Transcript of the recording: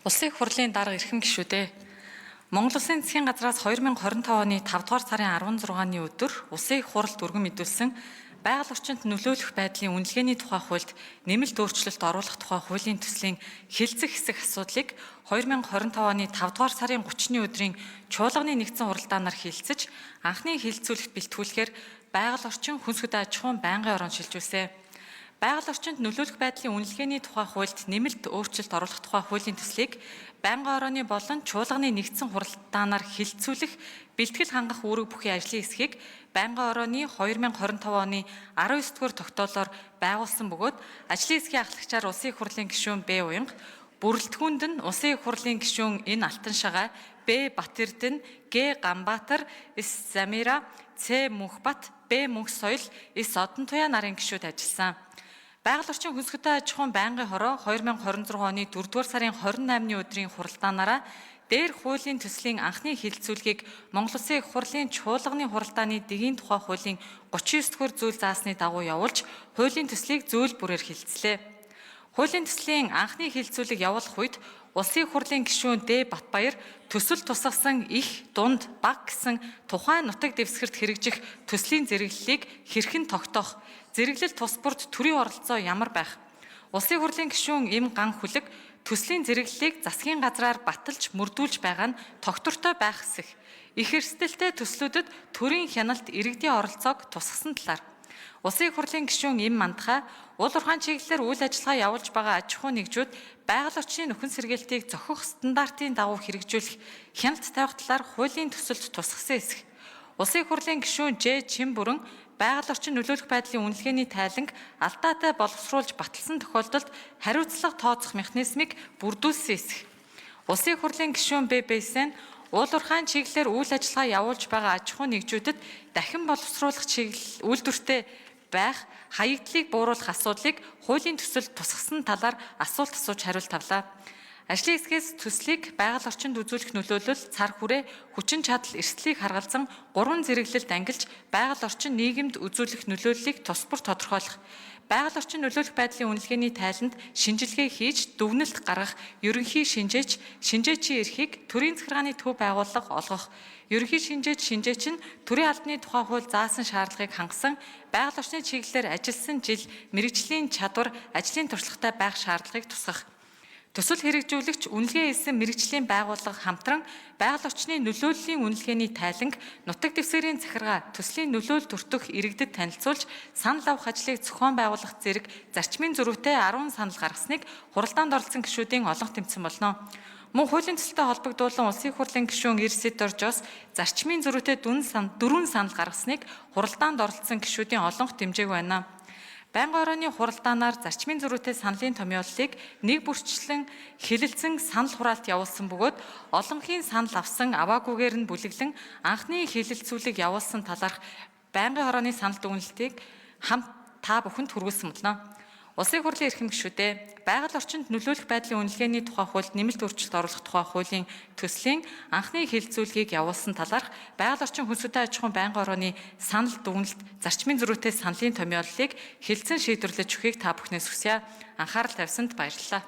Улсын их хурлын дарга эрхэм гишүүдээ Монгол Улсын засгийн газраас 2025 оны 5 дугаар сарын 16-ны өдөр Улсын их хуралд өргөн мэдүүлсэн байгаль орчинд нөлөөлөх байдлын үнэлгээний тухай хуульд нэмэлт өөрчлөлт оруулах тухай хуулийн төслийн хэлцэх хэсэг асуудлыг 2025 оны 5 дугаар сарын 30-ны өдрийн чуулганы нэгдсэн хуралдаанаар хэлэлцэж анхны хэлэлцүүлэгт бэлтгүүлэхээр байгаль орчин хүнсгэд аж ахуйн байнгын орон шилжүүлсэн. Байгаль орчинд нөлөөлөх байдлын үнэлгээний тухай хуульд нэмэлт өөрчлөлт оруулах тухай хуулийн төслийг байнгын орооны болон чуулганы нэгдсэн хуралдаанаар хэлэлцүүлэх бэлтгэл хангах үүрэг бүхий ажлын хэсгийг байнгын орооны 2025 оны 19-р тогтоолоор байгуулсан бөгөөд ажлын хэсгийн ахлагчаар Улсын их хурлын гишүүн Б. Уянга, бүрэлдэхүүнд нь Улсын их хурлын гишүүн Н. Алтан Шагаа, Б. Батэрдэн, Г. Ганбаатар, С. Замира, Ц. Мөнхбат, Б. Мөнх Соёл, С. Одонтуяа нарын гишүүд ажилласан. Байгаль орчин хүнсгэтэй аж ахуйн байнгын хороо 2026 оны 4-р сарын 28-ны өдрийн хуралдаанаараа дээр хуулийн төслийн анхны хэлэлцүүлгийг Монгол Улсын их хурлын чуулганы хуралдааны дэгийн тухай хуулийн 39-р зүйл заасны дагуу явуулж, хуулийн төслийг зүйл бүрээр хэлэлцлээ. Хуулийн төслийн анхны хэлэлцүүлэг явуулах үед Улсын их хурлын гишүүн Д. Батбаяр төсөл тусгасан их, дунд, бага гэсэн тухайн нутаг дэвсгэрт хэрэгжих төслийн зэрэглэлийг хэрхэн тогтоох, зэрэглэл тус бүрд төрийн оролцоо ямар байх, Улсын хурлын гишүүн М. Ган Хүлэг төслийн зэрэглэлийг засгийн газраар баталж мөрдүүлж байгаа нь тогтвортой байх эсэх, их эрсдэлтэй төслүүдэд төрийн хяналт иргэдийн оролцоог тусгасан талаар, Улсын их хурлын гишүүн М. Мандахай уул уурхайн чиглэлээр үйл ажиллагаа явуулж байгаа аж ахуйн нэгжүүд байгаль орчны нөхөн сэргээлтийг зохих стандартын дагуу хэрэгжүүлэх хяналт тавих талаар хуулийн төсөлд тусгасан эсэх, Улсын их хурлын гишүүн Ж. Чин бүрэн байгаль орчин нөлөөлөх байдлын үнэлгээний тайланг алдаатай боловсруулж баталсан тохиолдолд хариуцлага тооцох механизмыг бүрдүүлсэн эсэх, Улсын их хурлын гишүүн Б. Бэйсэн уул уурхайн чиглэлээр үйл ажиллагаа явуулж байгаа аж ахуйн нэгжүүдэд дахин боловсруулах чиглэл үйлдвэртэй байх хаягдлыг бууруулах асуудлыг хуулийн төсөлд тусгасан талаар асуулт асууж хариулт авлаа. Ажлын хэсгээс төслийг байгаль орчинд үзүүлэх нөлөөлөл, цар хүрээ, хүчин чадал, эрсдлийг харгалзан 3 зэрэглэлд ангилж байгаль орчин нийгэмд үзүүлэх нөлөөллийг тус бүр тодорхойлох, байгаль орчин нөлөөлөх байдлын үнэлгээний тайланд шинжилгээ хийж дүгнэлт гаргах, ерөнхий шинжээчийн эрхийг төрийн захиргааны төв байгууллага олгох, ерөнхий шинжээч нь төрийн албаны тухай хууль заасан шаардлагыг хангасан байгаль орчны чиглэлээр ажилласан жил мэргэжлийн чадвар, ажлын туршлагатай байх шаардлагыг тусгах. Төсөл хэрэгжүүлэгч, үнэлгээ хийсэн мэргэжлийн байгууллага хамтран байгаль орчны нөлөөллийн үнэлгээний тайланг, нутаг дэвсгэрийн захиргаа төслийн нөлөөлөл төртөх иргэдэд танилцуулж, санал авах ажлыг зохион байгуулах зэрэг зарчмын зөрүүтэй 10 санал гаргасныг хуралдаанд оролцсон гишүүдийн олонх тэмцсэн болно. Мөн хуулийн төсөлтэй холбогдуулан Улсын их хурлын гишүүн Ирсидор Жос зарчмын зөрүүтэй 4 санал гаргасныг хуралдаанд оролцсон гишүүдийн олонх дэмжээг байна. Байнгын орооны хуралдаанаар зарчмын зөрүүтэй саналын томьёоллыг нэг бүрчлэн хэлэлцэн санал хураалт явуулсан бөгөөд олонхын санал авсан аваагүйгээр нь бүлэглэн анхны хэлэлцүүлэг явуулсан талаарх байнгын орооны санал дүгнэлтийг хамт та бүхэнд хүргүүлсэн болно. Улсын их хурлын эрхэм гишүүдээ байгаль орчинд нөлөөлөх байдлын үнэлгээний тухай хуульд нэмэлт өөрчлөлт оруулах тухай хуулийн төслийн анхны хэлэлцүүлгийг явуулсан талаарх байгаль орчин хүнсгэтэй аж ахуйн байнгын орооны санал дүгнэлт, зарчмын зөрүүтэй саналын томьёоллыг хэлэлцэн шийдвэрлэж өгөхийг та бүхнээс хүсье. Анхаарал тавьсанд баярлалаа.